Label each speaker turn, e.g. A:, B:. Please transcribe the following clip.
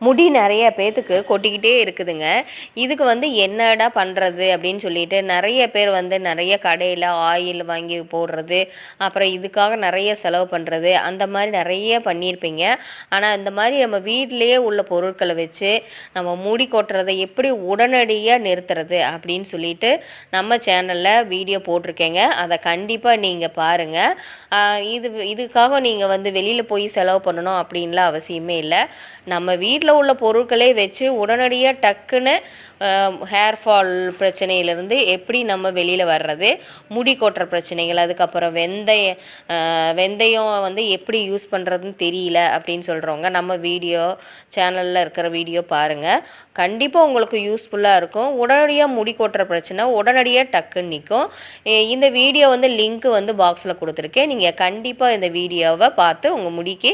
A: முடி நிறைய பேத்துக்கு கொட்டிக்கிட்டே இருக்குதுங்க. இதுக்கு வந்து என்னடா பண்ணுறது அப்படின்னு சொல்லிட்டு நிறைய பேர் வந்து நிறைய கடையில் ஆயில் வாங்கி போடுறது, அப்புறம் இதுக்காக நிறைய செலவு பண்ணுறது, அந்த மாதிரி நிறைய பண்ணியிருப்பீங்க. ஆனால் இந்த மாதிரி நம்ம வீட்டிலேயே உள்ள பொருட்களை வச்சு நம்ம முடி கொட்டுறதை எப்படி உடனடியாக நிறுத்துறது அப்படின்னு சொல்லிட்டு நம்ம சேனலில் வீடியோ போட்டிருக்கேங்க. அதை கண்டிப்பாக நீங்கள் பாருங்கள். இதுக்காக நீங்கள் வந்து வெளியில் போய் செலவு பண்ணணும் அப்படின்லாம் அவசியமே இல்லை. நம்ம வீட்டில் உள்ள பொருட்களே வச்சு உடனடியாக டக்குன்னு ஹேர் ஃபால் பிரச்சனையிலேருந்து எப்படி நம்ம வெளியில் வர்றது, முடி கொட்டுற பிரச்சனைகள், அதுக்கப்புறம் வெந்தயம் வந்து எப்படி யூஸ் பண்ணுறதுன்னு தெரியல அப்படின்னு சொல்கிறவங்க நம்ம சேனலில் இருக்கிற வீடியோ பாருங்கள். கண்டிப்பாக உங்களுக்கு யூஸ்ஃபுல்லாக இருக்கும். உடனடியாக முடி கொட்டுற பிரச்சனை உடனடியாக டக்குன்னு நிற்கும். இந்த வீடியோ வந்து லிங்க் வந்து பாக்ஸில் கொடுத்துருக்கேன். நீங்கள் கண்டிப்பாக இந்த வீடியோவை பார்த்து உங்கள் முடிக்கு